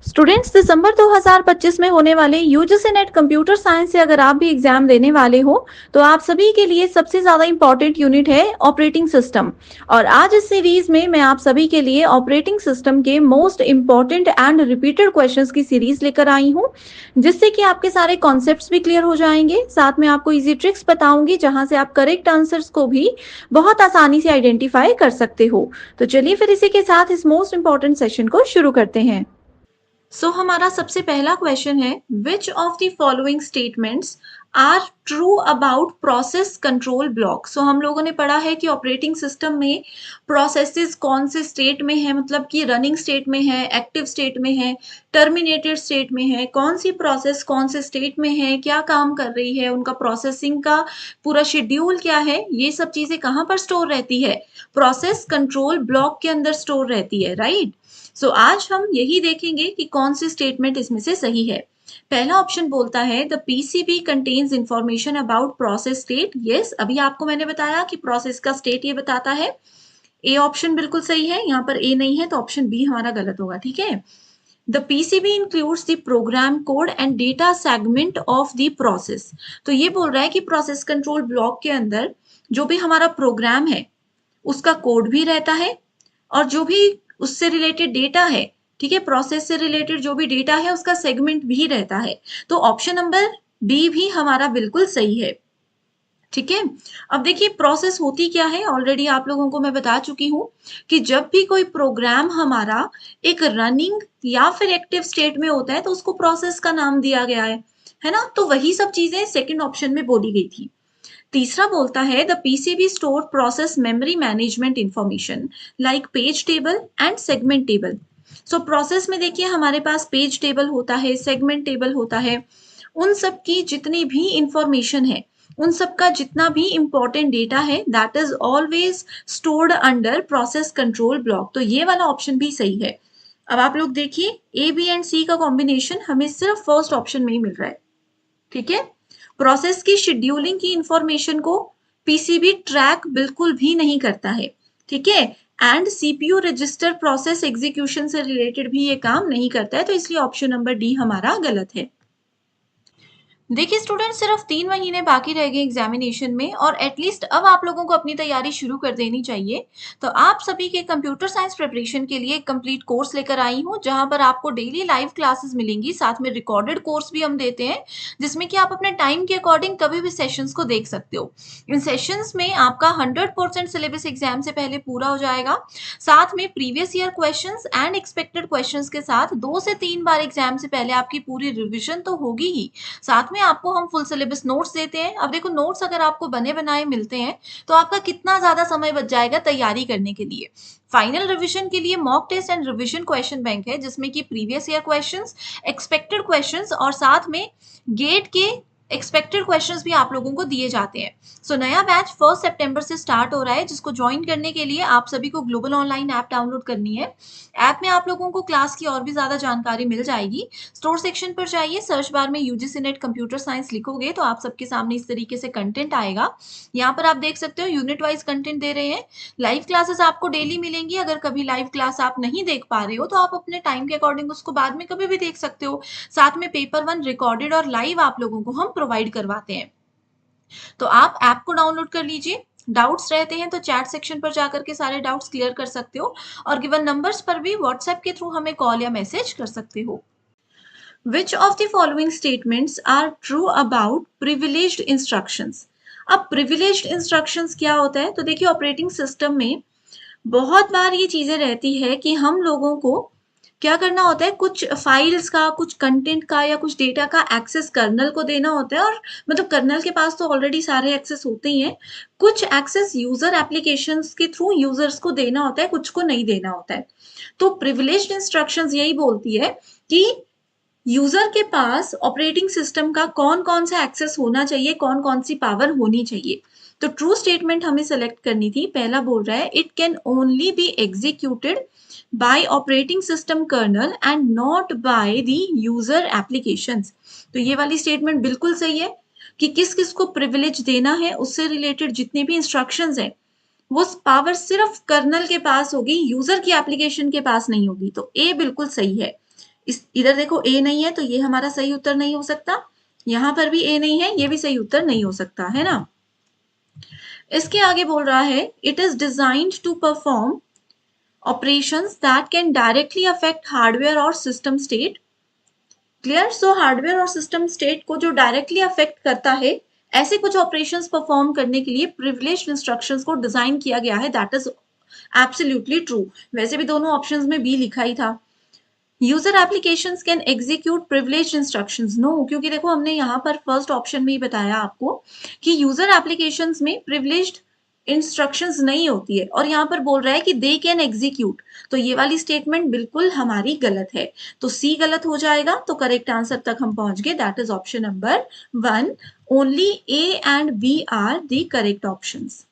Students, दिसंबर 2025 में होने वाले यूजीसी नेट कंप्यूटर साइंस से अगर आप भी एग्जाम देने वाले हो तो आप सभी के लिए सबसे ज़्यादा इम्पॉर्टेंट यूनिट है ऑपरेटिंग सिस्टम। और आज इस सीरीज में मैं आप सभी के लिए ऑपरेटिंग सिस्टम के most important and repeated questions की सीरीज लेकर आई हूँ, जिससे कि आपके सारे कॉन्सेप्ट्स भी क्लियर हो जाएंगे। साथ में आपको इजी ट्रिक्स बताऊंगी जहां से आप करेक्ट आंसर्स को भी बहुत आसानी से आइडेंटिफाई कर सकते हो। तो चलिए फिर इसी के साथ इस मोस्ट इम्पॉर्टेंट सेशन को शुरू करते हैं। हमारा सबसे पहला क्वेश्चन है, which of the following statements are true about process control block. हम लोगों ने पढ़ा है कि ऑपरेटिंग सिस्टम में प्रोसेसेस कौन से स्टेट में है, मतलब कि रनिंग स्टेट में है, एक्टिव स्टेट में है, टर्मिनेटेड स्टेट में है, कौन सी प्रोसेस कौन से स्टेट में है, क्या काम कर रही है, उनका प्रोसेसिंग का पूरा शेड्यूल क्या है, ये सब चीजें कहाँ पर स्टोर रहती है, प्रोसेस कंट्रोल ब्लॉक के अंदर स्टोर रहती है, राइट। आज हम यही देखेंगे कि कौन सी स्टेटमेंट इसमें से सही है। पहला ऑप्शन बोलता है the PCB contains information about process state. Yes, अभी आपको मैंने बताया कि प्रोसेस का स्टेट ये बताता है। ए ऑप्शन बिल्कुल सही है, यहाँ पर ए नहीं है तो ऑप्शन बी हमारा गलत होगा, ठीक है। The PCB includes the program code and data segment of the process. तो ये बोल रहा है कि प्रोसेस कंट्रोल ब्लॉक के अंदर जो भी हमारा प्रोग्राम है उसका कोड भी रहता है, और जो भी उससे रिलेटेड डेटा है, ठीक है, प्रोसेस से रिलेटेड जो भी डेटा है उसका सेगमेंट भी रहता है। तो ऑप्शन नंबर बी भी हमारा बिल्कुल सही है, ठीक है। अब देखिए प्रोसेस होती क्या है, ऑलरेडी आप लोगों को मैं बता चुकी हूं कि जब भी कोई प्रोग्राम हमारा एक रनिंग या फिर एक्टिव स्टेट में होता है तो उसको प्रोसेस का नाम दिया गया है ना। तो वही सब चीजें सेकंड ऑप्शन में बोली गई थी। तीसरा बोलता है the PCB store process memory management information like page table and segment table. Process में देखिए हमारे पास पेज टेबल होता है, सेगमेंट टेबल होता है, उन सब की जितनी भी इंफॉर्मेशन है, उन सब का जितना भी इंपॉर्टेंट डेटा है, that is always stored under process control block. तो ये वाला ऑप्शन भी सही है। अब आप लोग देखिए ए बी एंड सी का कॉम्बिनेशन हमें सिर्फ फर्स्ट ऑप्शन में ही मिल रहा है, ठीक है। प्रोसेस की शेड्यूलिंग की इंफॉर्मेशन को पीसीबी ट्रैक बिल्कुल भी नहीं करता है, ठीक है। And CPU register process execution से रिलेटेड भी ये काम नहीं करता है, तो इसलिए ऑप्शन नंबर डी हमारा गलत है। देखिए स्टूडेंट, सिर्फ 3 महीने बाकी रह गए एग्जामिनेशन में, और एटलीस्ट अब आप लोगों को अपनी तैयारी शुरू कर देनी चाहिए। तो आप सभी के कंप्यूटर साइंस प्रिपरेशन के लिए एक कंप्लीट कोर्स लेकर आई हूँ, जहां पर आपको डेली लाइव क्लासेस मिलेंगी, साथ में रिकॉर्डेड कोर्स भी हम देते हैं, जिसमें कि आप अपने टाइम के अकॉर्डिंग कभी भी सेशंस को देख सकते हो। इन सेशंस में आपका 100% सिलेबस एग्जाम से पहले पूरा हो जाएगा, साथ में previous year questions and expected questions के साथ 2 से 3 बार एग्जाम से पहले आपकी पूरी रिविजन तो होगी ही, साथ में आपको हम फुल सिलेबस नोट्स देते हैं। अब देखो नोट्स अगर आपको बने बनाए मिलते हैं तो आपका कितना ज्यादा समय बच जाएगा तैयारी करने के लिए। फाइनल रिवीजन के लिए mock test and revision question bank है, जिसमें कि previous year questions, expected questions और साथ में गेट के एक्सपेक्टेड क्वेश्चंस भी आप लोगों को दिए जाते हैं। नया बैच 1 सितंबर से स्टार्ट हो रहा है, जिसको ज्वाइन करने के लिए आप सभी को ग्लोबल ऑनलाइन ऐप डाउनलोड करनी है। ऐप में आप लोगों को क्लास की और भी ज्यादा जानकारी मिल जाएगी। स्टोर सेक्शन पर जाइए, सर्च बार में यूजीसी नेट कंप्यूटर साइंस लिखोगे तो आप सबके सामने इस तरीके से कंटेंट आएगा। यहाँ पर आप देख सकते हो यूनिट वाइज कंटेंट दे रहे हैं। लाइव क्लासेस आपको डेली मिलेंगी। अगर कभी लाइव क्लास आप नहीं देख पा रहे हो तो आप अपने टाइम के अकॉर्डिंग उसको बाद में कभी भी देख सकते हो। साथ में पेपर 1 रिकॉर्डेड और लाइव आप लोगों को हम प्रोवाइड करवाते हैं। तो आप ऐप को डाउनलोड कर लीजिए। डाउट्स रहते हैं तो चैट सेक्शन पर जाकर के सारे डाउट्स क्लियर कर सकते हो, और गिवन नंबर्स पर भी व्हाट्सएप के थ्रू हमें कॉल या मैसेज कर सकते हो। Which of the following statements are true about privileged instructions? अब privileged instructions क्या होता है, तो देखिए ऑपरेटिंग सिस्टम में बहुत बार ये चीजें रहती है कि हम लोगों को क्या करना होता है, कुछ फाइल्स का, कुछ कंटेंट का या कुछ डेटा का एक्सेस कर्नल को देना होता है, और मतलब कर्नल के पास तो ऑलरेडी सारे एक्सेस होते ही हैं। कुछ एक्सेस यूजर एप्लीकेशंस के थ्रू यूजर्स को देना होता है, कुछ को नहीं देना होता है। तो प्रिविलेज्ड इंस्ट्रक्शंस यही बोलती है कि यूजर के पास ऑपरेटिंग सिस्टम का कौन कौन सा एक्सेस होना चाहिए, कौन कौन सी पावर होनी चाहिए। तो ट्रू स्टेटमेंट हमें सेलेक्ट करनी थी। पहला बोल रहा है it can only be executed by operating system kernel and not by the user applications. तो ये वाली स्टेटमेंट बिल्कुल सही है कि किस किस को प्रिविलेज देना है, उससे रिलेटेड जितने भी इंस्ट्रक्शंस हैं वो पावर सिर्फ कर्नल के पास होगी, यूजर की एप्लीकेशन के पास नहीं होगी। तो ए बिल्कुल सही है। इधर देखो ए नहीं है तो ये हमारा सही उत्तर नहीं हो सकता, यहां पर भी ए नहीं है, ये भी सही उत्तर नहीं हो सकता है ना। इसके आगे बोल रहा है it is designed to perform operations that can directly affect hardware और system state. Clear. So hardware और सिस्टम स्टेट को जो डायरेक्टली अफेक्ट करता है, ऐसे कुछ ऑपरेशंस परफॉर्म करने के लिए प्रिविलेज्ड इंस्ट्रक्शंस को डिजाइन किया गया है। That is absolutely true. वैसे भी दोनों ऑप्शंस में बी लिखा ही था। User applications can execute privileged instructions. No, क्योंकि देखो हमने यहाँ पर फर्स्ट ऑप्शन में ही बताया आपको कि यूजर एप्लीकेशंस में प्रिविलेज्ड इंस्ट्रक्शंस नहीं होती है, और यहाँ पर बोल रहा है कि दे कैन एग्जीक्यूट। तो ये वाली स्टेटमेंट बिल्कुल हमारी गलत है, तो सी गलत हो जाएगा। तो करेक्ट आंसर तक हम पहुंच गए, that is option number 1। Only A and B are the correct options.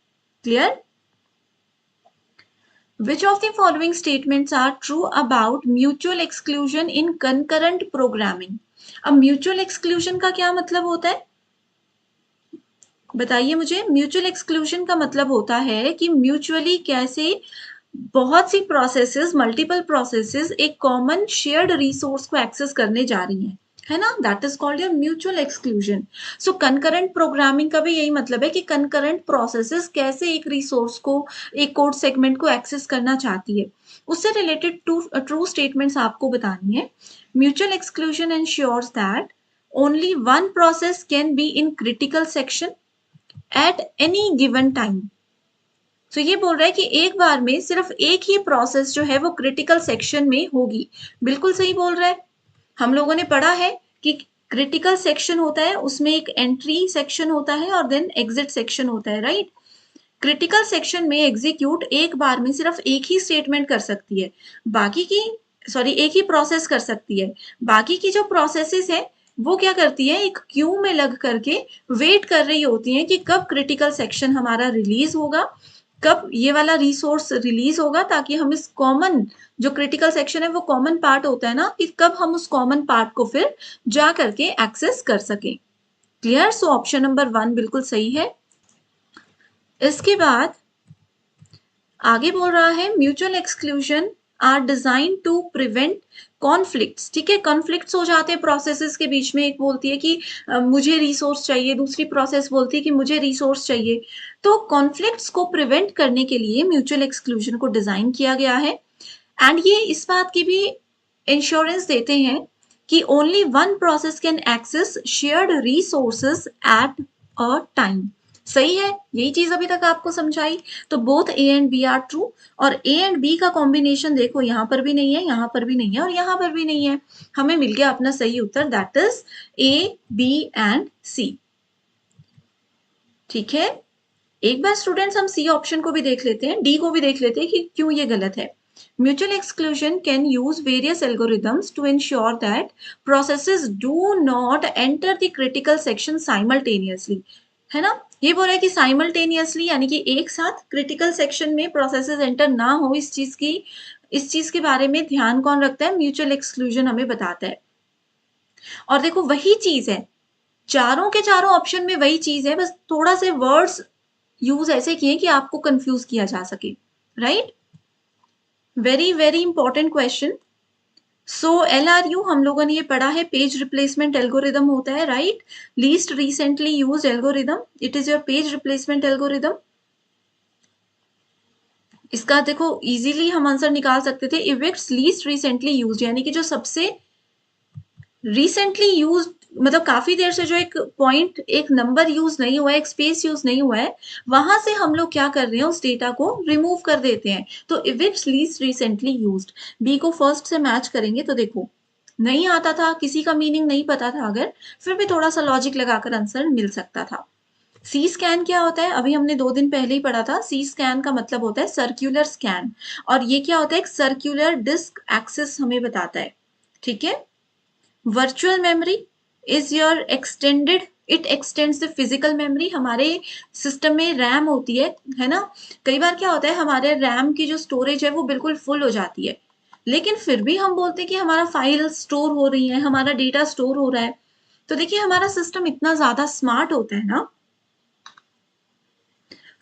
Clear. Which of the following statements are true about mutual exclusion in concurrent programming? अब mutual exclusion का क्या मतलब होता है, बताइए मुझे। म्यूचुअल एक्सक्लूजन का मतलब होता है कि म्यूचुअली कैसे बहुत सी प्रोसेसेस, मल्टीपल प्रोसेसेस एक कॉमन शेयर्ड रिसोर्स को एक्सेस करने जा रही हैं, है ना। That is called your mutual exclusion. So concurrent programming का भी यही मतलब है कि कंकरेंट प्रोसेसेस कैसे एक रिसोर्स को, एक कोड सेगमेंट को एक्सेस करना चाहती है, उससे रिलेटेड ट्रू स्टेटमेंट्स आपको बतानी है। Mutual exclusion ensures that only one process can be in critical section at any given time. तो ये बोल रहा है कि एक बार में सिर्फ एक ही प्रोसेस जो है वो क्रिटिकल सेक्शन में होगी। बिल्कुल सही बोल रहा है। हम लोगों ने पढ़ा है कि क्रिटिकल सेक्शन होता है, उसमें एक एंट्री सेक्शन होता है और देन एग्जिट सेक्शन होता है, राइट। क्रिटिकल सेक्शन में एग्जीक्यूट एक बार में सिर्फ एक ही स्टेटमेंट कर सकती है, बाकी की एक ही प्रोसेस कर सकती है। बाकी की जो प्रोसेसेस है वो क्या करती है, एक क्यू में लग करके वेट कर रही होती है कि कब क्रिटिकल सेक्शन हमारा रिलीज होगा, कब ये वाला रिसोर्स रिलीज होगा, ताकि हम इस कॉमन जो क्रिटिकल सेक्शन है वो कॉमन पार्ट होता है ना, कि कब हम उस कॉमन पार्ट को फिर जा करके एक्सेस कर सके। क्लियर। सो ऑप्शन नंबर 1 बिल्कुल सही है। इसके बाद आगे बोल रहा है mutual exclusion are design to prevent conflicts. ठीक है, कॉन्फ्लिक्ट्स हो जाते हैं प्रोसेसेस के बीच में। एक बोलती है कि मुझे रिसोर्स चाहिए, दूसरी प्रोसेस बोलती है कि मुझे रिसोर्स चाहिए। तो कॉन्फ्लिक्ट्स को प्रिवेंट करने के लिए म्यूचुअल एक्सक्लूजन को डिजाइन किया गया है। एंड ये इस बात की भी इंश्योरेंस देते हैं कि only one process can access shared resources at a time. सही है, यही चीज अभी तक आपको समझाई। तो both A and B are true, और ए एंड बी का कॉम्बिनेशन देखो यहाँ पर भी नहीं है, यहाँ पर भी नहीं है और यहाँ पर भी नहीं है। हमें मिल गया अपना सही उत्तर, that is A, B and C. ठीक है, एक बार स्टूडेंट्स हम सी ऑप्शन को भी देख लेते हैं, डी को भी देख लेते हैं कि क्यों ये गलत है। Mutual exclusion can use various algorithms to ensure that processes do not enter the critical section simultaneously, है ना। ये बोल रहा है कि साइमल्टेनियसली यानी कि एक साथ क्रिटिकल सेक्शन में प्रोसेसेस एंटर ना हो, इस चीज के बारे में ध्यान कौन रखता है, म्यूचुअल एक्सक्लूजन हमें बताता है। और देखो वही चीज है, चारों के चारों ऑप्शन में वही चीज है, बस थोड़ा से वर्ड्स यूज ऐसे किए कि आपको कंफ्यूज किया जा सके, right. Very very important question. So LRU हम लोगों ने ये पढ़ा है, पेज रिप्लेसमेंट एल्गोरिदम होता है, right. Least recently used algorithm, it is your page replacement algorithm. इसका देखो इजीली हम आंसर निकाल सकते थे, if it's least recently used, यानी कि जो सबसे रिसेंटली यूज, मतलब काफी देर से जो एक पॉइंट, एक नंबर यूज नहीं हुआ है, एक स्पेस यूज नहीं हुआ है, वहां से हम लोग क्या कर रहे हैं, उस डेटा को रिमूव कर देते हैं। तो if it's least recently used, B को फर्स्ट से मैच करेंगे तो देखो नहीं आता था, किसी का मीनिंग नहीं पता था, अगर फिर भी थोड़ा सा लॉजिक लगाकर आंसर मिल सकता था। सी स्कैन क्या होता है, अभी हमने 2 दिन पहले ही पढ़ा था। सी स्कैन का मतलब होता है सर्क्यूलर स्कैन, और ये क्या होता है, एक सर्क्यूलर डिस्क एक्सेस हमें बताता है। ठीक है। Virtual memory is your extended, it extends the physical memory. हमारे सिस्टम में रैम होती है ना। कई बार क्या होता है, हमारे रैम की जो स्टोरेज है वो बिल्कुल फुल हो जाती है, लेकिन फिर भी हम बोलते हैं कि हमारा फाइल स्टोर हो रही है, हमारा डेटा स्टोर हो रहा है। तो देखिए हमारा सिस्टम इतना ज्यादा स्मार्ट होता है ना,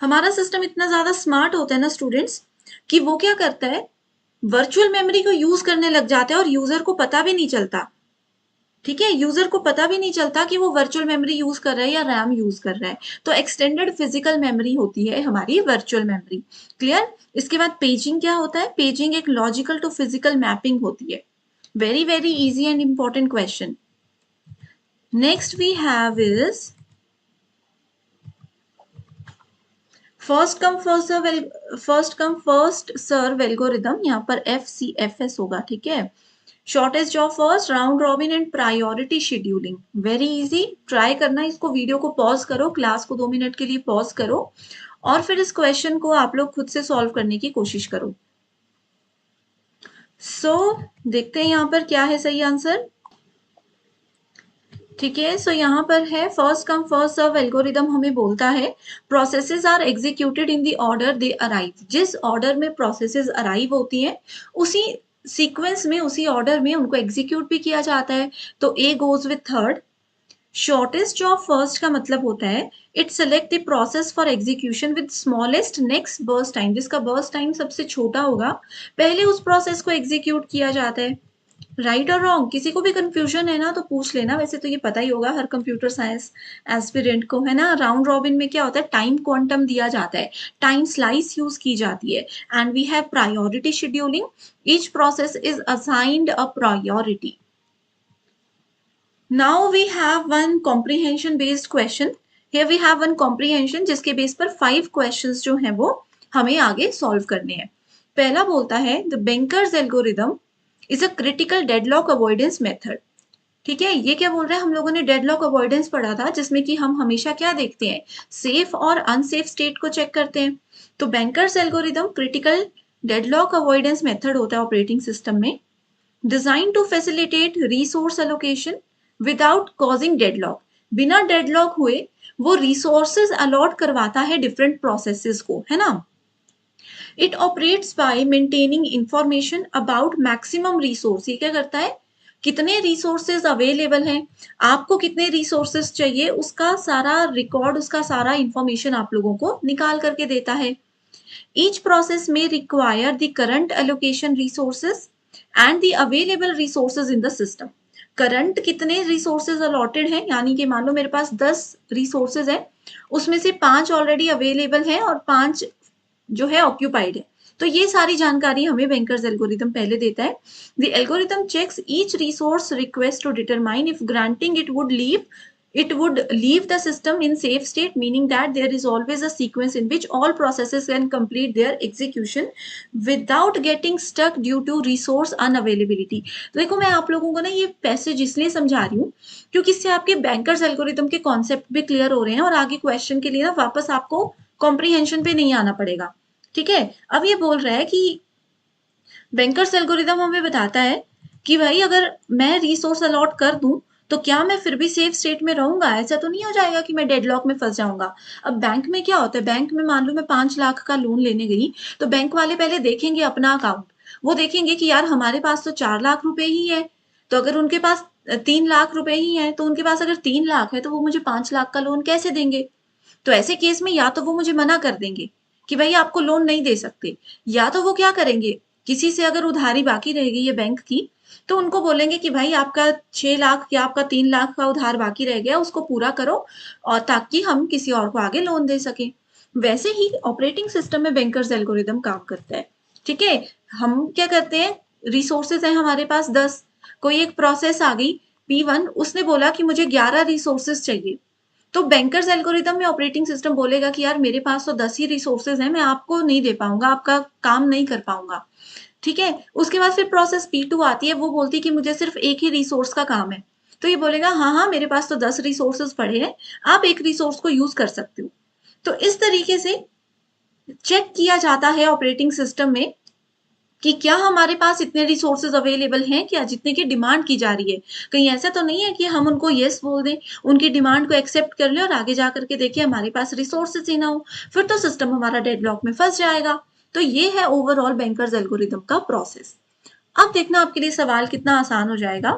हमारा सिस्टम इतना ज्यादा स्मार्ट होता है ना स्टूडेंट्स, कि वो क्या करता है, वर्चुअल मेमोरी को यूज करने लग जाते हैं और यूजर को पता भी नहीं चलता। ठीक है, यूजर को पता भी नहीं चलता कि वो वर्चुअल मेमोरी यूज कर रहा है या रैम यूज कर रहा है। तो एक्सटेंडेड फिजिकल मेमोरी होती है हमारी वर्चुअल मेमोरी। क्लियर। इसके बाद पेजिंग क्या होता है? पेजिंग एक लॉजिकल टू फिजिकल मैपिंग होती है। Very very easy and important question. Next we have is first come first serve algorithm. यहाँ पर FCFS होगा। ठीक है, shortest job first, round robin and priority scheduling. Very easy, try करना। इसको video को पॉज करो, क्लास को 2 मिनट के लिए पॉज करो और फिर इस क्वेश्चन को आप लोग खुद से सॉल्व करने की कोशिश करो। देखते हैं यहाँ पर क्या है सही आंसर। ठीक है, यहाँ पर है first come first serve algorithm हमें बोलता है processes are executed in the order they arrive. जिस ऑर्डर में प्रोसेसेस अराइव होती हैं उसी सीक्वेंस में, उसी ऑर्डर में उनको एग्जीक्यूट भी किया जाता है। तो A goes with third. Shortest job first का मतलब होता है it select the process for execution with smallest next burst time. जिसका बर्स्ट टाइम सबसे छोटा होगा पहले उस प्रोसेस को एग्जीक्यूट किया जाता है। राइट और रॉन्ग? किसी को भी कंफ्यूजन है ना तो पूछ लेना। वैसे तो ये पता ही होगा हर कंप्यूटर साइंस एस्पिरेंट को, है ना। राउंड रॉबिन में क्या होता है? टाइम क्वांटम दिया जाता है, टाइम स्लाइस यूज की जाती है। And we have priority scheduling. Each process is assigned a priority. Now we have one comprehension based question. Here we have one comprehension जिसके बेस पर 5 क्वेश्चंस जो हैं वो हमें आगे सॉल्व करने हैं। पहला बोलता है the banker's algorithm is a critical deadlock avoidance method. ठीक है, ये क्या बोल रहा है? हम लोगों ने डेडलॉक अवॉइडेंस पढ़ा था जिसमें कि हम हमेशा क्या देखते हैं? सेफ और अनसेफ स्टेट को चेक करते हैं। तो banker's algorithm critical deadlock avoidance method होता है ऑपरेटिंग सिस्टम में, design to facilitate resource allocation without causing deadlock. बिना डेडलॉक हुए वो रिसोर्सेज अलॉट करवाता है डिफरेंट प्रोसेसेस को, है ना। It operates bye maintaining information about maximum resource. ये क्या करता है? कितने रिसोर्सेज अवेलेबल हैं, आपको कितने रिसोर्सेज चाहिए, उसका सारा रिकॉर्ड, उसका सारा इंफॉर्मेशन आप लोगों को निकाल करके देता है। ईच प्रोसेस में require the current allocation resources and the available resources in the system. Current कितने रिसोर्सेज अलॉटेड हैं, यानी कि मान लो मेरे पास 10 रिसोर्सेज है, उसमें से 5 ऑलरेडी अवेलेबल हैं और 5 जो है ऑक्यूपाइड है। तो ये सारी जानकारी हमें बेंकर्स एल्गोरिथम पहले देता है। The algorithm checks each resource request to determine if granting it would leave the system in safe state, meaning that there is always a sequence in which all processes can complete their execution without getting stuck due to resource unavailability। तो देखो मैं आप लोगों को ना ये passage इसलिए समझा रही हूँ क्योंकि इससे आपके बैंकर्स एल्गोरिथम के कॉन्सेप्ट भी क्लियर हो रहे हैं और आगे क्वेश्चन के लिए ना वापस आपको कॉम्प्रीहेंशन पे नहीं आना पड़ेगा। ठीक है, अब ये बोल रहा है कि बैंकर्स एल्गोरिथम हमें बताता है कि भाई अगर मैं रिसोर्स अलॉट कर दूं तो क्या मैं फिर भी सेफ स्टेट में रहूंगा? ऐसा तो नहीं हो जाएगा कि मैं डेडलॉक में फंस जाऊंगा। अब बैंक में क्या होता है? बैंक में मान लो मैं 5 लाख का लोन लेने गई तो बैंक वाले पहले देखेंगे अपना अकाउंट। वो देखेंगे कि यार हमारे पास तो 4 लाख रुपए ही है। तो अगर उनके पास 3 लाख रुपए ही है तो उनके पास अगर 3 लाख है तो वो मुझे 5 लाख का लोन कैसे देंगे? तो ऐसे केस में या तो वो मुझे मना कर देंगे कि भाई आपको लोन नहीं दे सकते, या तो वो क्या करेंगे, किसी से अगर उधारी बाकी रहेगी ये बैंक की तो उनको बोलेंगे कि भाई आपका 6 लाख या आपका 3 लाख का उधार बाकी रह गया उसको पूरा करो और ताकि हम किसी और को आगे लोन दे सके। वैसे ही ऑपरेटिंग सिस्टम में बैंकर्स एल्गोरिदम काम करता है। ठीक है, हम क्या करते हैं? रिसोर्सेज है हमारे पास 10, कोई एक प्रोसेस आ गई P1, उसने बोला कि मुझे 11 रिसोर्सेज चाहिए। तो बैंकर्स एल्गोरिदम में ऑपरेटिंग सिस्टम बोलेगा कि यार मेरे पास तो 10 ही रिसोर्सेज हैं, मैं आपको नहीं दे पाऊंगा, आपका काम नहीं कर पाऊंगा। ठीक है, उसके बाद फिर प्रोसेस P2 आती है, वो बोलती है कि मुझे सिर्फ एक ही रिसोर्स का काम है। तो ये बोलेगा हाँ हाँ मेरे पास तो 10 रिसोर्सेज पड़े हैं, आप एक रिसोर्स को यूज कर सकते हो। तो इस तरीके से चेक किया जाता है ऑपरेटिंग सिस्टम में कि क्या हमारे पास इतने रिसोर्सेज अवेलेबल हैं क्या, जितने की डिमांड की जा रही है। कहीं ऐसा तो नहीं है कि हम उनको यस बोल दें, उनकी डिमांड को एक्सेप्ट कर लें और आगे जा करके देखिए हमारे पास रिसोर्सेज ही ना हो, फिर तो सिस्टम हमारा डेडलॉक में फंस जाएगा। तो ये है ओवरऑल बैंकर्स एल्गोरिदम का प्रोसेस। अब देखना आपके लिए सवाल कितना आसान हो जाएगा।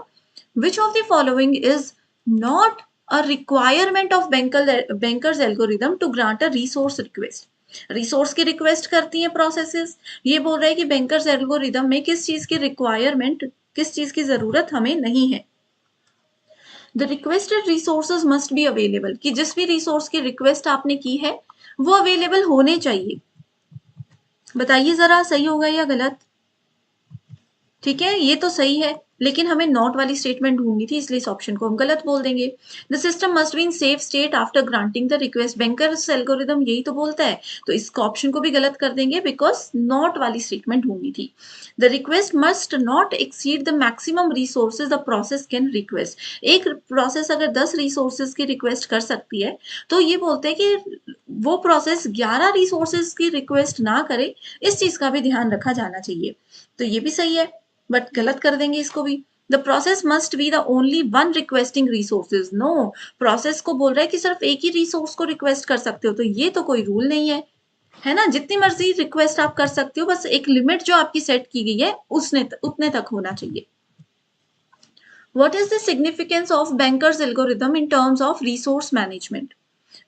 Which of the following is not a requirement of banker's algorithm to grant a resource request. Resource की रिक्वेस्ट करती हैं प्रोसेसेस। ये बोल रहे हैं कि बैंकर्स एल्गोरिदम में किस चीज की रिक्वायरमेंट, किस चीज की जरूरत हमें नहीं है। The requested resources must be available, कि जिस भी रिसोर्स की रिक्वेस्ट आपने की है वो अवेलेबल होने चाहिए। बताइए जरा सही होगा या गलत। ठीक है, ये तो सही है, लेकिन हमें नॉट वाली स्टेटमेंट ढूंढनी थी, इसलिए इस ऑप्शन को हम गलत बोल देंगे। The system must be in safe state after granting the request, bankers algorithm यही तो बोलता है, तो इस ऑप्शन को भी गलत कर देंगे बिकॉज नॉट वाली स्टेटमेंट ढूंढनी थी। The request must not exceed the maximum resources the process can request. एक प्रोसेस अगर 10 रिसोर्सेज की रिक्वेस्ट कर सकती है, तो ये बोलते हैं कि वो प्रोसेस 11 रिसोर्सेज की रिक्वेस्ट ना करे, इस चीज का भी ध्यान रखा जाना चाहिए। तो ये भी सही है, बट गलत कर देंगे इसको भी। The process must be the only one requesting resources. No, process को बोल रहा है कि सिर्फ एक ही रिसोर्स को रिक्वेस्ट कर सकते हो, तो ये तो कोई रूल नहीं है ना। जितनी मर्जी रिक्वेस्ट आप कर सकते हो, बस एक लिमिट जो आपकी सेट की गई है उतने तक होना चाहिए। What is the significance of Banker's algorithm in terms of resource management?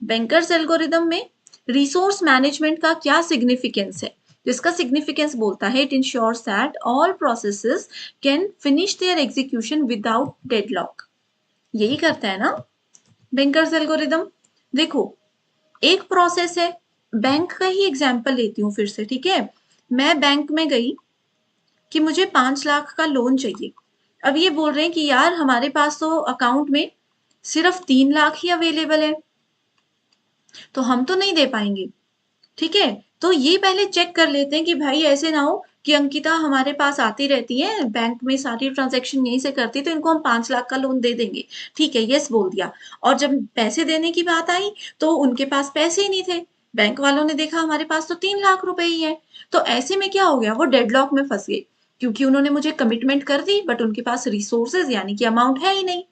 Banker's algorithm में resource management का क्या significance है? जिसका significance बोलता है, it ensures that all processes can finish their execution without deadlock. यही करता है ना Banker's algorithm। देखो, एक प्रोसेस है, बैंक का ही एग्जाम्पल लेती हूँ फिर से, ठीक है। मैं बैंक में गई कि मुझे 5 लाख का लोन चाहिए। अब ये बोल रहे हैं कि यार हमारे पास तो अकाउंट में सिर्फ 3 लाख ही अवेलेबल है, तो हम तो नहीं दे पाएंगे। ठीक है, तो ये पहले चेक कर लेते हैं कि भाई ऐसे ना हो कि अंकिता हमारे पास आती रहती है, बैंक में सारी ट्रांजैक्शन यहीं से करती, तो इनको हम 5 लाख का लोन दे देंगे। ठीक है, यस बोल दिया। और जब पैसे देने की बात आई तो उनके पास पैसे ही नहीं थे। बैंक वालों ने देखा हमारे पास तो 3 लाख रुपए ही है। तो ऐसे में क्या हो गया, वो डेडलॉक में फंस गए, क्योंकि उन्होंने मुझे कमिटमेंट कर दी बट उनके पास रिसोर्सेज यानी कि अमाउंट है ही नहीं।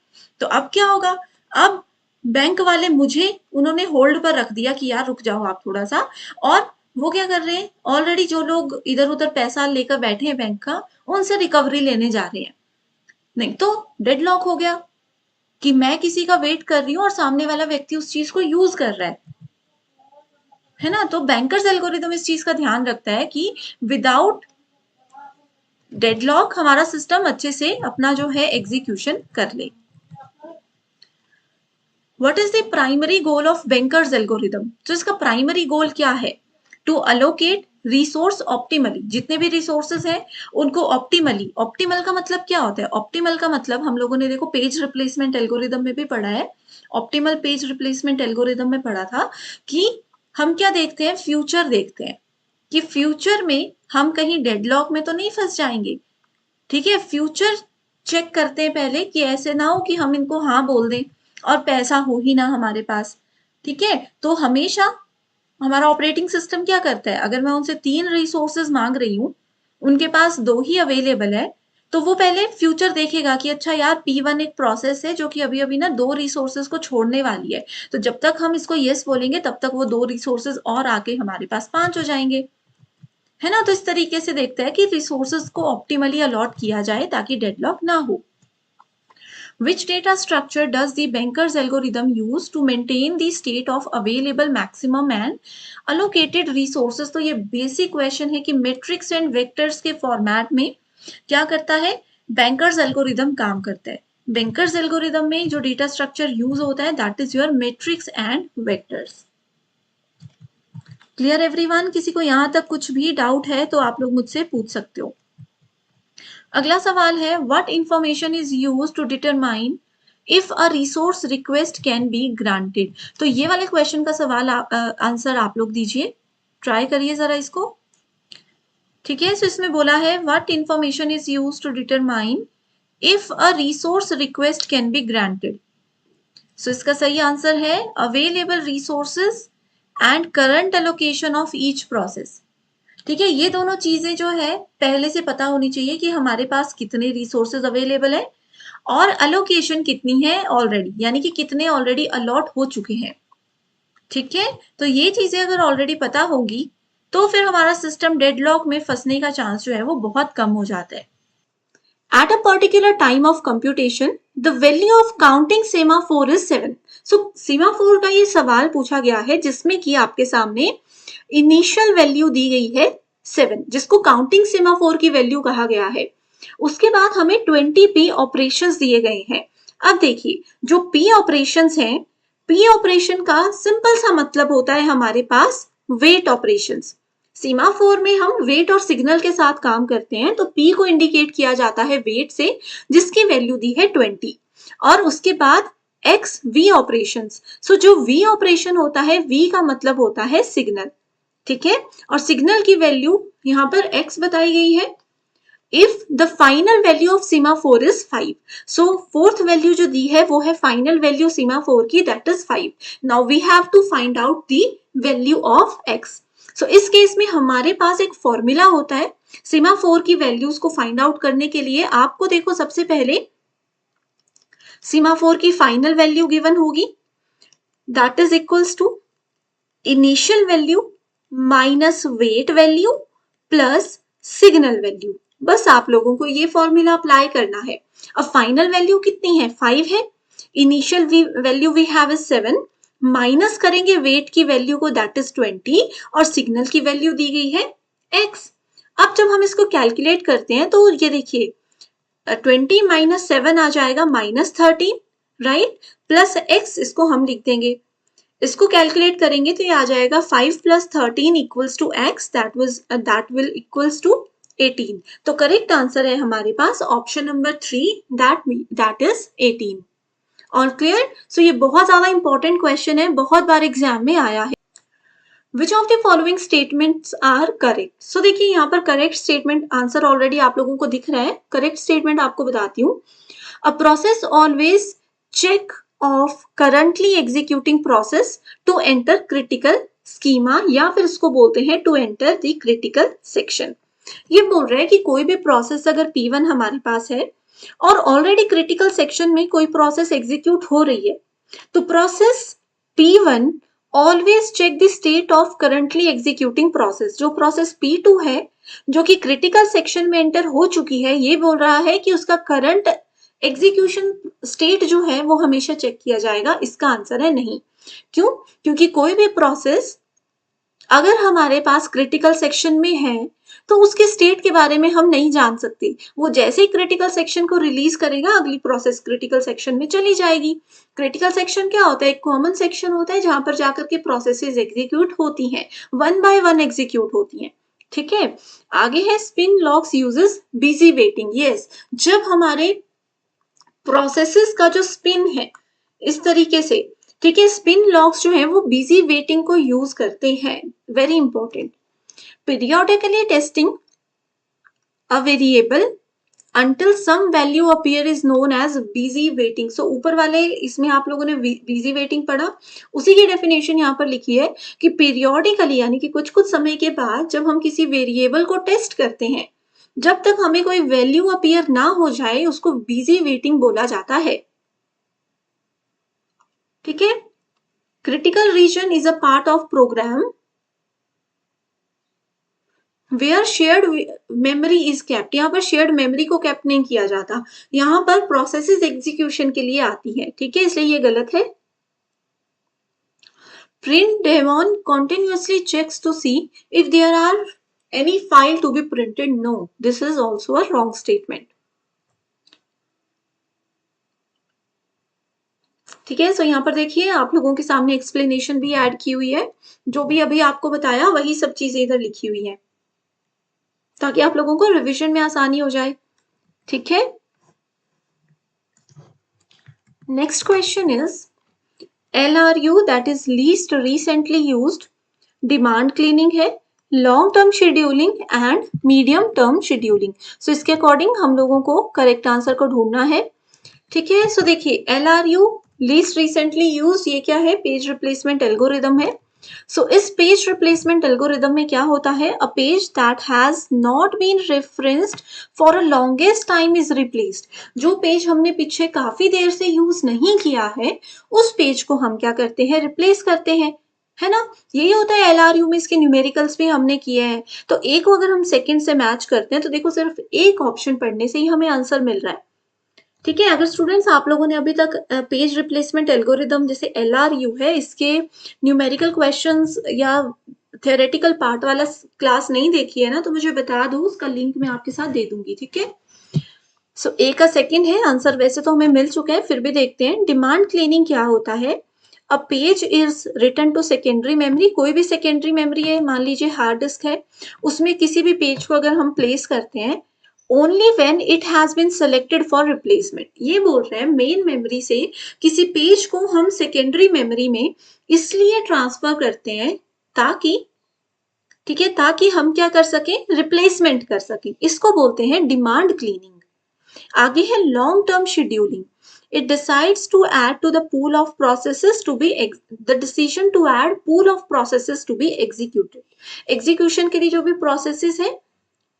तो अब क्या होगा, अब बैंक वाले मुझे उन्होंने होल्ड पर रख दिया कि यार रुक जाओ आप थोड़ा सा। और वो क्या कर रहे हैं, ऑलरेडी जो लोग इधर उधर पैसा लेकर बैठे हैं बैंक का, उनसे रिकवरी लेने जा रहे हैं। नहीं तो डेडलॉक हो गया कि मैं किसी का वेट कर रही हूं और सामने वाला व्यक्ति उस चीज को यूज कर रहा है ना। तो बैंकर्स एल्गोरिथम इस चीज का ध्यान रखता है कि विदाउट डेडलॉक हमारा सिस्टम अच्छे से अपना जो है एग्जीक्यूशन कर ले। What is the primary goal of bankers algorithm? तो इसका प्राइमरी गोल क्या है? टू अलोकेट रिसोर्स ऑप्टिमली, जितने भी रिसोर्सेज हैं उनको ऑप्टिमली। ऑप्टिमल का मतलब क्या होता है? ऑप्टिमल का मतलब हम लोगों ने देखो पेज रिप्लेसमेंट एल्गोरिथम में भी पढ़ा है, ऑप्टिमल पेज रिप्लेसमेंट एल्गोरिथम में पढ़ा था कि हम क्या देखते हैं, फ्यूचर देखते हैं कि फ्यूचर में हम कहीं डेडलॉक में तो नहीं फंस जाएंगे। ठीक है, फ्यूचर चेक करते हैं पहले कि ऐसे ना हो कि हम इनको हाँ बोल दें और पैसा हो ही ना हमारे पास। ठीक है, तो हमेशा हमारा ऑपरेटिंग सिस्टम क्या करता है, अगर मैं उनसे 3 रिसोर्सेज मांग रही हूँ, उनके पास 2 ही अवेलेबल है, तो वो पहले फ्यूचर देखेगा कि अच्छा यार P1 एक प्रोसेस है जो कि अभी अभी ना 2 रिसोर्सेज को छोड़ने वाली है, तो जब तक हम इसको यस बोलेंगे तब तक वो 2 रिसोर्सेज और आके हमारे पास 5 हो जाएंगे, है ना। तो इस तरीके से देखते हैं कि रिसोर्सेज को ऑप्टिमली अलॉट किया जाए ताकि डेडलॉक ना हो। Which data structure does the Banker's algorithm use to maintain the state of available maximum and allocated resources? तो ये बेसिक क्वेश्चन है कि मैट्रिक्स एंड वेक्टर्स के फॉर्मेट में क्या करता है बैंकर्स एल्गोरिदम काम करता है। बैंकर्स एल्गोरिदम में जो डेटा स्ट्रक्चर यूज होता है that is your matrix and vectors. Clear everyone? किसी को यहां तक कुछ भी डाउट है तो आप लोग मुझसे पूछ सकते हो। अगला सवाल है what information is use to determine if a resource request can be granted? तो ये वाले क्वेश्चन का सवाल आंसर आप लोग दीजिए, ट्राई करिए जरा इसको। ठीक है, सो इसमें बोला है what information is use to determine if a resource request can be granted. So इसका सही आंसर है available resources and current allocation of each process. ठीक है, ये दोनों चीजें जो है पहले से पता होनी चाहिए कि हमारे पास कितने रिसोर्सेज अवेलेबल है और अलोकेशन कितनी है ऑलरेडी, यानी कि कितने ऑलरेडी अलॉट हो चुके हैं। ठीक है, तो ये चीजें अगर ऑलरेडी पता होगी तो फिर हमारा सिस्टम डेडलॉक में फंसने का चांस जो है वो बहुत कम हो जाता है। At a particular time of computation, the value of counting semaphore is 7. So, semaphore का ये सवाल पूछा गया है जिसमें कि आपके सामने इनिशियल वैल्यू दी गई है 7, जिसको काउंटिंग सेमाफोर की वैल्यू कहा गया है। उसके बाद हमें 20 पी ऑपरेशंस दिए गए हैं। अब देखिए, जो पी ऑपरेशंस हैं, पी ऑपरेशन का सिंपल सा मतलब होता है हमारे पास वेट ऑपरेशंस। सीमाफोर में हम वेट और सिग्नल के साथ काम करते हैं, तो पी को इंडिकेट किया जाता है वेट से, जिसकी वैल्यू दी है 20। और उसके बाद एक्स वी ऑपरेशंस। सो जो वी ऑपरेशन होता है, वी का मतलब होता है सिग्नल, ठीक है। और सिग्नल की वैल्यू यहाँ पर एक्स बताई गई है। If the final value of semaphore is 5, so fourth value जो दी है वो है फाइनल वैल्यू सीमाफोर की, that is 5। Now we have to find out the value of x. So इस केस में हमारे पास एक फॉर्मूला होता है सीमाफोर की वैल्यूज को फाइंड आउट करने के लिए। आपको देखो, सबसे पहले सीमाफोर की फाइनल वैल्यू गिवन होगी, that is equals to initial value minus wait value plus signal value. बस आप लोगों को ये फॉर्मूला अप्लाई करना है। अब फाइनल वैल्यू कितनी है, 5 है। Initial value we have is 7, minus करेंगे वेट की वैल्यू को, दैट इज 20, और सिग्नल की वैल्यू दी गई है x। अब जब हम इसको कैलकुलेट करते हैं तो ये देखिए, 20 माइनस 7 आ जाएगा -13, राइट, प्लस x, इसको हम लिख देंगे। इसको कैलकुलेट करेंगे तो ये आ जाएगा 5 plus 13 equals to X, that will equals to 18। तो करेक्ट आंसर है हमारे पास ऑप्शन नंबर 3, दैट इज 18। और क्लियर? सो ये बहुत ज्यादा इंपॉर्टेंट क्वेश्चन है, बहुत बार एग्जाम में आया है। Which of the following statements are correct? So देखिए, यहाँ पर करेक्ट स्टेटमेंट आंसर ऑलरेडी आप लोगों को दिख रहा है। करेक्ट स्टेटमेंट आपको बताती हूँ। A process always check of currently executing process to enter critical schema, या फिर इसको बोलते हैं to enter the critical section. ये बोल रहा है कि कोई भी प्रोसेस अगर P1 हमारे पास है और ऑलरेडी क्रिटिकल सेक्शन में कोई प्रोसेस एग्जीक्यूट हो रही है, तो process P1 always check the state of currently executing process. जो प्रोसेस P2 है, जो कि क्रिटिकल सेक्शन में एंटर हो चुकी है, ये बोल रहा है कि उसका करंट एग्जीक्यूशन स्टेट जो है वो हमेशा चेक किया जाएगा। इसका आंसर है नहीं। क्यों? क्योंकि कोई भी प्रोसेस अगर हमारे पास क्रिटिकल सेक्शन में है तो उसके स्टेट के बारे में हम नहीं जान सकते। वो जैसे ही क्रिटिकल सेक्शन को रिलीज करेगा, अगली प्रोसेस क्रिटिकल सेक्शन में चली जाएगी। क्रिटिकल सेक्शन क्या होता है? एक कॉमन सेक्शन होता है जहां पर जाकर के प्रोसेसेस एग्जीक्यूट होती हैं, 1 बाय 1 एग्जीक्यूट होती हैं, ठीक है। आगे है spin locks uses busy waiting. Yes, जब हमारे प्रोसेसेस का जो स्पिन है इस तरीके से, ठीक है, स्पिन लॉक्स जो है वो बिजी वेटिंग को यूज करते हैं। Very important. Periodically testing a variable until some value appear is known as busy waiting। so ऊपर वाले इसमें आप लोगों ने busy waiting पढ़ा, उसी की डेफिनेशन यहाँ पर लिखी है कि पीरियोडिकली यानी कि कुछ कुछ समय के बाद जब हम किसी वेरिएबल को टेस्ट करते हैं, जब तक हमें कोई वैल्यू अपीयर ना हो जाए, उसको बिजी वेटिंग बोला जाता है, ठीक है। Critical region is a part of program where shared memory is kept. यहाँ पर शेयर्ड मेमोरी को केप्ट नहीं किया जाता, यहाँ पर प्रोसेसेस एग्जीक्यूशन के लिए आती है, ठीक है, इसलिए ये गलत है। Print daemon continuously checks to see if there are any file to be printed। no, this is also a wrong statement, ठीक है। सो यहाँ पर देखिए, आप लोगों के सामने एक्सप्लेनेशन भी ऐड की हुई है, जो भी अभी आपको बताया वही सब चीजें इधर लिखी हुई है, ताकि आप लोगों को रिवीजन में आसानी हो जाए, ठीक है। Next question is LRU, that is least recently used, demand cleaning है, long term scheduling and medium term scheduling. So इसके अकॉर्डिंग हम लोगों को करेक्ट आंसर को ढूंढना है, ठीक है। सो देखिए, LRU लीस्ट रिसेंटली यूज, ये क्या है? पेज रिप्लेसमेंट एल्गोरिदम है। सो इस पेज रिप्लेसमेंट एल्गोरिदम में क्या होता है? A page that has not been referenced for a longest time is replaced. जो पेज हमने पीछे काफी देर से यूज नहीं किया है, उस पेज को हम क्या करते हैं? रिप्लेस करते हैं, है ना। यही होता है LRU में। इसके न्यूमेरिकल्स भी हमने किए हैं। तो एक को अगर हम सेकंड से मैच करते हैं तो देखो, सिर्फ एक ऑप्शन पढ़ने से ही हमें आंसर मिल रहा है, ठीक है। अगर स्टूडेंट्स आप लोगों ने अभी तक पेज रिप्लेसमेंट एल्गोरिदम जैसे LRU है, इसके न्यूमेरिकल क्वेश्चंस या थियोरेटिकल पार्ट वाला क्लास नहीं देखी है ना, तो मुझे बता दो, उसका लिंक मैं आपके साथ दे दूंगी, ठीक है। सो ए का सेकंड है आंसर, वैसे तो हमें मिल चुका है, फिर भी देखते हैं। डिमांड क्लीनिंग क्या होता है? A page is return to secondary memory. कोई भी सेकेंडरी मेमोरी है, मान लीजिए हार्ड डिस्क है, उसमें किसी भी पेज को अगर हम प्लेस करते हैं, only when it has been selected for replacement. ये बोल रहे हैं मेन मेमोरी से किसी पेज को हम सेकेंडरी मेमोरी में इसलिए ट्रांसफर करते हैं ताकि, ठीक है, ताकि हम क्या कर सकें, रिप्लेसमेंट कर सकें। इसको बोलते हैं डिमांड क्लीनिंग। आगे है long term scheduling. It decides to add to the pool of processes to be the decision to add pool of processes to be executed. Execution के लिए जो भी processes है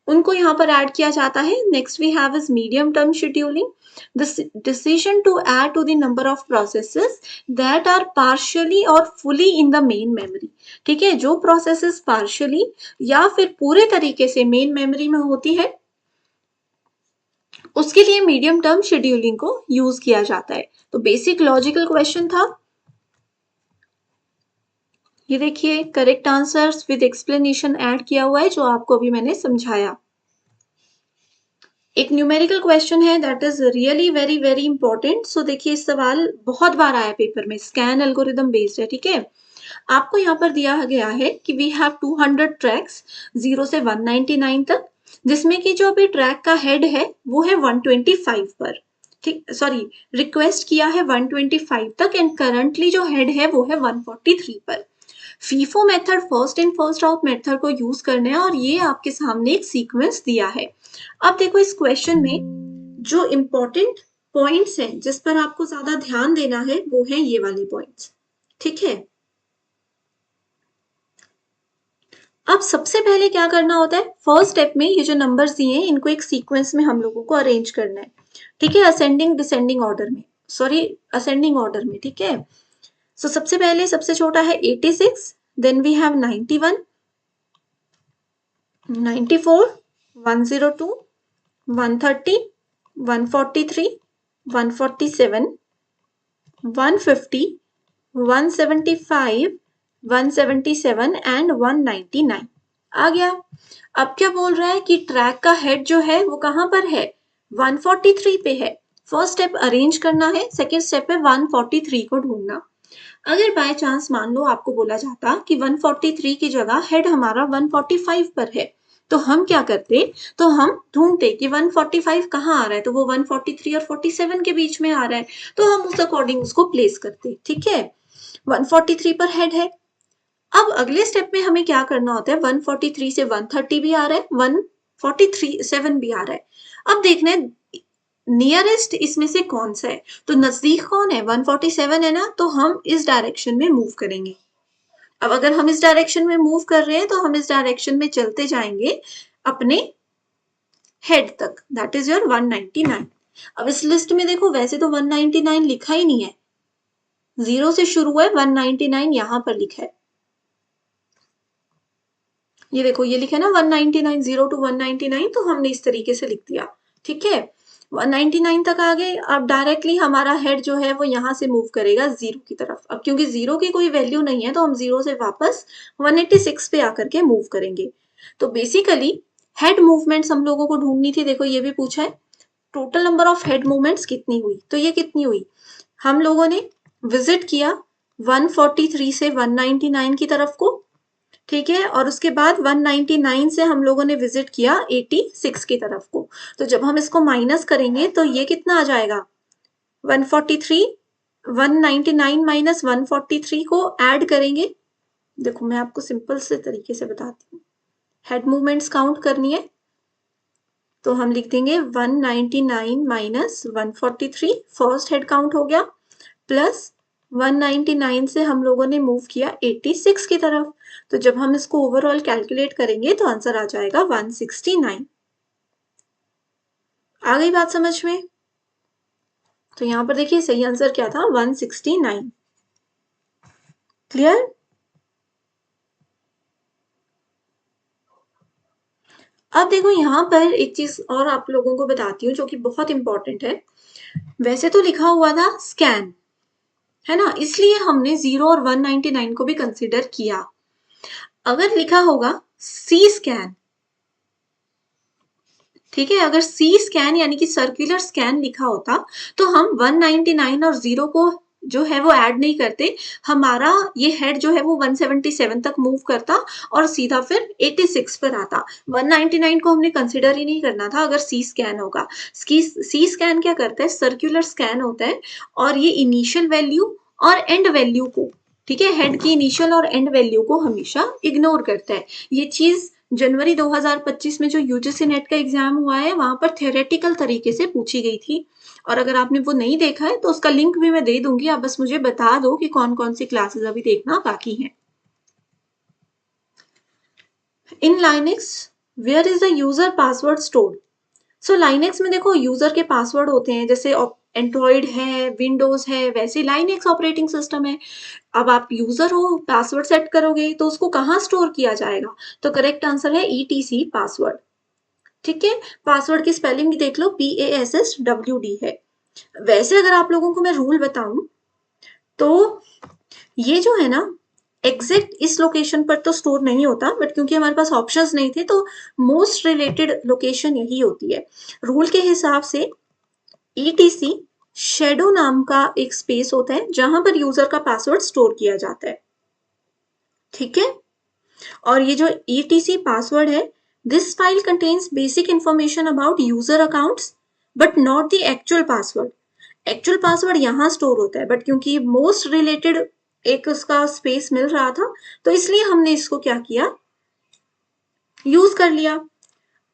उनको यहाँ पर ऐड किया जाता है। Next we have is medium term scheduling, the decision to add to the number of processes that are partially और fully in the main memory. ठीक है, जो प्रोसेसेस पार्शियली या फिर पूरे तरीके से मेन मेमोरी में होती है उसके लिए मीडियम टर्म शेड्यूलिंग को यूज किया जाता है। तो बेसिक लॉजिकल क्वेश्चन था। ये देखिए correct answers with explanation add किया हुआ है जो आपको अभी मैंने समझाया। एक न्यूमेरिकल क्वेश्चन है that is really very very important. So देखिए इस सवाल बहुत बार आया पेपर में, स्कैन एल्गोरिदम बेस्ड है, ठीक है। आपको यहाँ पर दिया गया है कि वी हैव 200 ट्रैक्स 0 से 199 तक, जिसमें कि जो अभी ट्रैक का हेड है वो है 125 पर, ठीक, सॉरी रिक्वेस्ट किया है 125 तक एंड करंटली जो हेड है वो है 143 पर। FIFO method first in first out method को यूज करना है और ये आपके सामने एक सीक्वेंस दिया है। अब देखो इस क्वेश्चन में जो इंपॉर्टेंट पॉइंट्स हैं जिस पर आपको ज्यादा ध्यान देना है वो है ये वाले पॉइंट्स, ठीक है। अब सबसे पहले क्या करना होता है, फर्स्ट स्टेप में ये जो नंबर्स दिए हैं इनको एक सीक्वेंस में हम लोगों को अरेंज करना है, ठीक है, असेंडिंग डिसेंडिंग ऑर्डर में, सॉरी असेंडिंग ऑर्डर में, ठीक है। सो सबसे पहले सबसे छोटा है 86, देन वी हैव 91, 94, 102, 130, 143, 147, 150, 175, 177 एंड 199 आ गया। अब क्या बोल रहा है कि ट्रैक का हेड जो है वो कहां पर है, 143 पे है। फर्स्ट स्टेप अरेंज करना है, सेकेंड स्टेप है 143 को ढूंढना। अगर बाय चांस मान लो आपको बोला जाता कि 143 की जगह हेड हमारा 145 पर है, तो हम क्या करते, तो हम ढूंढते कि 145 कहाँ आ रहा है, तो वो 143 और 47 के बीच में आ रहा है, तो हम उस अकॉर्डिंग उसको प्लेस करते, ठीक है। 143 पर हेड है। अब अगले स्टेप में हमें क्या करना होता है, 143 से 130 भी आ रहा है, 147 भी आ रहा है। अब देखना है नियरेस्ट इसमें से कौन सा है, तो नजदीक कौन है, 147 है ना, तो हम इस डायरेक्शन में मूव करेंगे। अब अगर हम इस डायरेक्शन में मूव कर रहे हैं तो हम इस डायरेक्शन में चलते जाएंगे अपने हेड तक, दैट इज योर 199। अब इस लिस्ट में देखो वैसे तो 199 लिखा ही नहीं है, 0 से शुरू है, 199 यहां पर लिखा है। ये देखो ये लिखा है ना 199, 0 to 199, तो हमने इस तरीके से लिख दिया, ठीक है। 199 तक आ गए। अब डायरेक्टली हमारा हेड जो है वो यहाँ से मूव करेगा 0 की तरफ। अब क्योंकि 0 की कोई वैल्यू नहीं है तो हम 0 से वापस 186 पे आकर के मूव करेंगे। तो बेसिकली हेड मूवमेंट्स हम लोगों को ढूंढनी थी। देखो ये भी पूछा है total number of head movements कितनी हुई, तो ये कितनी हुई, हम लोगों ने विजिट किया 143 से 199 की तरफ को, ठीक है, और उसके बाद 199 से हम लोगों ने विजिट किया 86 की तरफ को। तो जब हम इसको माइनस करेंगे तो ये कितना आ जाएगा, 143, 199 माइनस 143 को ऐड करेंगे। देखो मैं आपको सिंपल से तरीके से बताती हूँ, हेड मूवमेंट्स काउंट करनी है तो हम लिख देंगे 199 माइनस 143, फर्स्ट हेड काउंट हो गया, प्लस 199 से हम लोगों ने मूव किया 86 की तरफ। तो जब हम इसको ओवरऑल कैलकुलेट करेंगे तो आंसर आ जाएगा 169। आ गई बात समझ में? तो यहां पर देखिए सही आंसर क्या था, 169। क्लियर? अब देखो यहाँ पर एक चीज और आप लोगों को बताती हूँ जो कि बहुत इंपॉर्टेंट है। वैसे तो लिखा हुआ था स्कैन, है ना, इसलिए हमने 0 और 199 को भी कंसिडर किया। अगर लिखा होगा सी स्कैन, ठीक है, अगर सी स्कैन यानी कि सर्कुलर स्कैन लिखा होता तो हम 199 और 0 को जो है वो ऐड नहीं करते, हमारा ये हेड जो है वो 177 तक मूव करता और सीधा फिर 86 पर आता। 199 को हमने कंसिडर ही नहीं करना था अगर सी स्कैन होगा। सी स्कैन क्या करता है, सर्कुलर स्कैन होता है और ये इनिशियल वैल्यू और एंड वैल्यू को, ठीक है, हेड की इनिशियल और एंड वैल्यू को हमेशा इग्नोर करता है। ये चीज जनवरी 2025 में जो यूजीसी नेट का एग्जाम हुआ है वहां पर थियोरेटिकल तरीके से पूछी गई थी, और अगर आपने वो नहीं देखा है तो उसका लिंक भी मैं दे दूंगी, आप बस मुझे बता दो कि कौन कौन सी क्लासेस अभी देखना बाकी हैं। In Linux where is the user password stored. So Linux में देखो यूजर के पासवर्ड होते हैं, जैसे एंड्रॉइड है, विंडोज है, वैसे लाइनेक्स ऑपरेटिंग सिस्टम है। अब आप यूजर हो, पासवर्ड सेट करोगे तो उसको कहाँ स्टोर किया जाएगा, तो करेक्ट आंसर है ईटीसी पासवर्ड। ठीक है, पासवर्ड की स्पेलिंग भी देख लो, PASSWD है। वैसे अगर आप लोगों को मैं रूल बताऊं तो ये जो है ना एग्जैक्ट इस लोकेशन पर तो स्टोर नहीं होता, बट क्योंकि हमारे पास ऑप्शंस नहीं थे तो मोस्ट रिलेटेड लोकेशन यही होती है। रूल के हिसाब से ETC शेडो नाम का एक स्पेस होता है जहां पर यूजर का पासवर्ड स्टोर किया जाता है। ठीक है, और ये जो ETC पासवर्ड है, this file contains basic information about user accounts but not the actual password. Actual password यहाँ स्टोर होता है, बट क्योंकि मोस्ट रिलेटेड एक उसका स्पेस मिल रहा था तो इसलिए हमने इसको क्या किया, यूज कर लिया।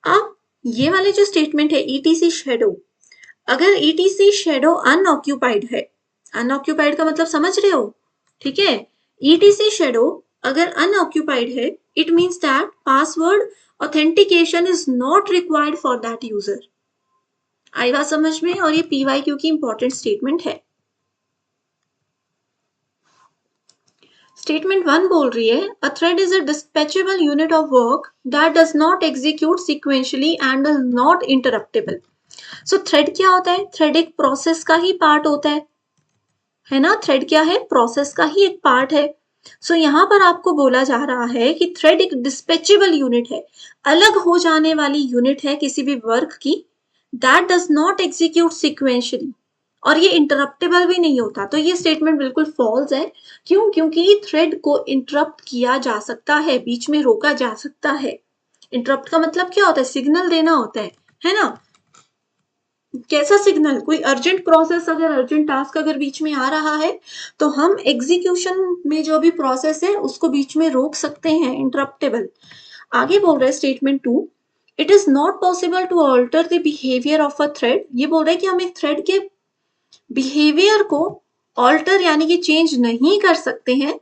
अब ये वाले जो स्टेटमेंट है ETC शेडो, अगर ETC शेडो अनऑक्यूपाइड है, अनऑक्यूपाइड का मतलब समझ रहे हो, ठीक है, ETC शेडो अगर अनऑक्यूपाइड है, it means that password authentication is not required for that user. आई बात समझ में, और ये PYQ की इंपॉर्टेंट स्टेटमेंट है। स्टेटमेंट 1 बोल रही है a thread is a dispatchable unit of work that does not execute sequentially and is not interruptible. So thread क्या होता है, थ्रेड एक प्रोसेस का ही पार्ट होता है ना, थ्रेड क्या है, प्रोसेस का ही एक पार्ट है। सो यहाँ पर आपको बोला जा रहा है कि थ्रेड एक डिस्पैचेबल यूनिट है, अलग हो जाने वाली यूनिट है किसी भी वर्क की, that does not execute sequentially, और ये इंटरप्टेबल भी नहीं होता। तो ये स्टेटमेंट बिल्कुल फॉल्स है। क्यों, क्योंकि थ्रेड को इंटरप्ट किया जा सकता है, बीच में रोका जा सकता है। इंटरप्ट का मतलब क्या होता है, सिग्नल देना होता है ना। कैसा सिग्नल, कोई अर्जेंट प्रोसेस, अगर अर्जेंट टास्क अगर बीच में आ रहा है तो हम एग्जीक्यूशन में जो भी प्रोसेस है उसको बीच में रोक सकते हैं, इंटरप्टेबल। आगे बोल रहा है statement 2, it is not possible to alter the behaviour of a thread. ये बोल रहा है कि हम एक थ्रेड के बिहेवियर को ऑल्टर यानी कि चेंज नहीं कर सकते हैं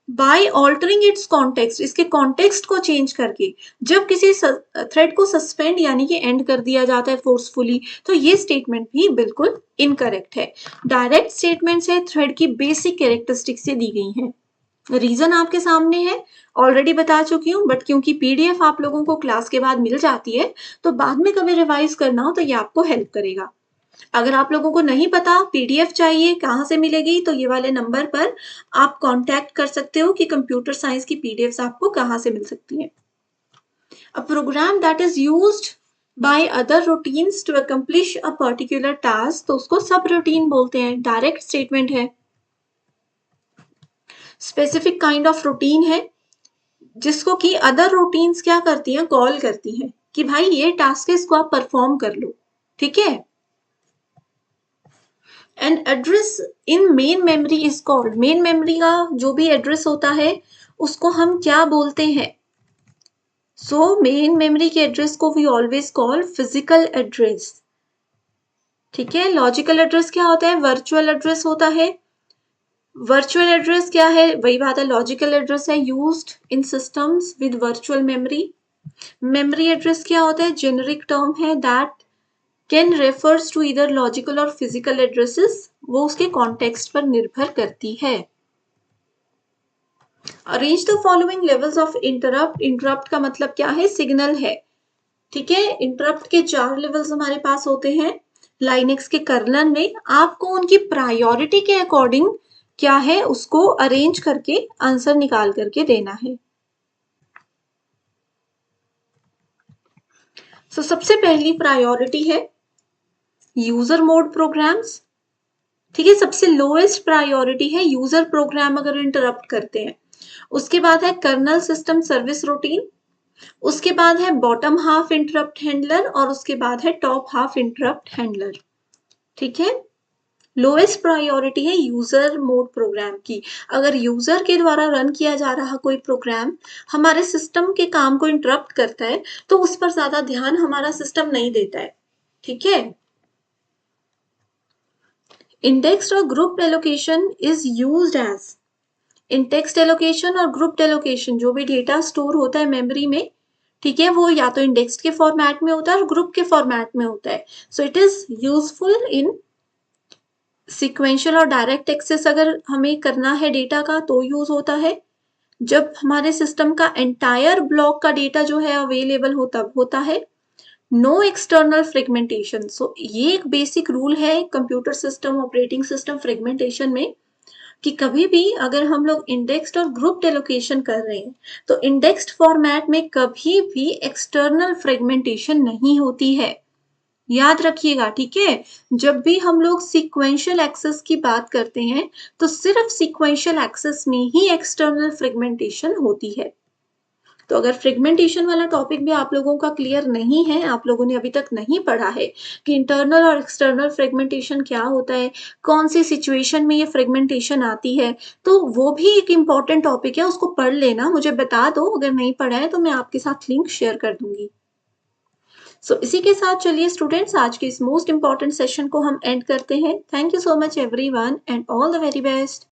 बाय ऑल्टरिंग इट्स कॉन्टेक्स्ट, इसके कॉन्टेक्स्ट को चेंज करके। जब किसी थ्रेड को सस्पेंड यानी कि एंड कर दिया जाता है फोर्सफुली, तो ये स्टेटमेंट भी बिल्कुल इनकरेक्ट है। डायरेक्ट स्टेटमेंट्स है थ्रेड की बेसिक कैरेक्टरिस्टिक्स से दी गई हैं। रीजन आपके सामने है, ऑलरेडी बता चुकी हूँ, बट क्योंकि PDF आप लोगों को क्लास के बाद मिल जाती है तो बाद में कभी रिवाइज करना हो तो ये आपको हेल्प करेगा। अगर आप लोगों को नहीं पता PDF चाहिए कहाँ से मिलेगी, तो ये वाले नंबर पर आप कांटेक्ट कर सकते हो कि कंप्यूटर साइंस की PDFs आपको कहाँ से मिल सकती हैं। A program that is used by other routines to accomplish a particular task, तो उसको सब रूटीन बोलते हैं। डायरेक्ट स्टेटमेंट है, स्पेसिफिक काइंड ऑफ रूटीन है जिसको कि अदर रूटीन्स क्या करती हैं, कॉल करती हैं कि भाई ये टास्क है, इसको आप परफॉर्म कर लो। ठीक है, an address in main memory is called, main memory का जो भी एड्रेस होता है उसको हम क्या बोलते हैं, सो मेन मेमोरी के एड्रेस को we always call physical address. ठीक है, लॉजिकल एड्रेस क्या होता है, वर्चुअल एड्रेस होता है। वर्चुअल एड्रेस क्या है, वही बात है, लॉजिकल एड्रेस है used in systems with virtual memory. Memory address क्या होता है, जेनेरिक टर्म है दैट कैन रेफर्स टू इधर लॉजिकल और फिजिकल एड्रेसेस, वो उसके कॉन्टेक्स्ट पर निर्भर करती है। Arrange the following levels of interrupt, interrupt का मतलब क्या है, सिग्नल है। ठीक है, इंटरप्ट के 4 लेवल्स हमारे पास होते हैं लाइनेक्स के कर्नल में। आपको उनकी प्रायोरिटी के अकॉर्डिंग क्या है उसको अरेंज करके आंसर निकाल करके देना है। सबसे पहली प्रायोरिटी है यूजर मोड प्रोग्राम्स, ठीक है। सबसे लोएस्ट प्रायोरिटी है यूजर प्रोग्राम अगर इंटरप्ट करते हैं। उसके बाद है कर्नल सिस्टम सर्विस रूटीन, उसके बाद है बॉटम हाफ इंटरप्ट हैंडलर और उसके बाद है टॉप हाफ इंटरप्ट हैंडलर, ठीक है। लोएस्ट प्रायोरिटी है यूजर मोड प्रोग्राम की। अगर यूजर के द्वारा रन किया जा रहा कोई प्रोग्राम हमारे सिस्टम के काम को इंटरप्ट करता है तो उस पर ज्यादा ध्यान हमारा सिस्टम नहीं देता है, ठीक है। इंडेक्स्ड और group allocation is used as, indexed allocation और ग्रुप एलोकेशन जो भी डेटा स्टोर होता है मेमोरी में, ठीक है, वो या तो इंडेक्स्ड के फॉर्मेट में होता है और ग्रुप के फॉर्मेट में होता है। So it is useful in sequential और डायरेक्ट एक्सेस अगर हमें करना है डेटा का तो यूज होता है। जब हमारे सिस्टम का एंटायर ब्लॉक का डेटा जो है अवेलेबल होता है। नो एक्सटर्नल फ्रेगमेंटेशन, सो ये एक बेसिक रूल है computer system operating system fragmentation में कि कभी भी अगर हम लोग इंडेक्स्ड और ग्रुप्ड एलोकेशन कर रहे हैं तो इंडेक्स्ड फॉर्मेट में कभी भी एक्सटर्नल फ्रेगमेंटेशन नहीं होती है, याद रखिएगा, ठीक है। जब भी हम लोग सीक्वेंशियल एक्सेस की बात करते हैं तो सिर्फ सीक्वेंशियल एक्सेस में ही एक्सटर्नल फ्रेगमेंटेशन होती है। तो अगर फ्रेगमेंटेशन वाला टॉपिक भी आप लोगों का क्लियर नहीं है, आप लोगों ने अभी तक नहीं पढ़ा है कि इंटरनल और एक्सटर्नल फ्रेगमेंटेशन क्या होता है, कौन सी सिचुएशन में ये फ्रेगमेंटेशन आती है, तो वो भी एक इम्पॉर्टेंट टॉपिक है, उसको पढ़ लेना, मुझे बता दो अगर नहीं पढ़ा है तो मैं आपके साथ लिंक शेयर कर दूंगी। इसी के साथ चलिए स्टूडेंट्स आज के इस मोस्ट इंपॉर्टेंट सेशन को हम एंड करते हैं। Thank you so much everyone and all the very best.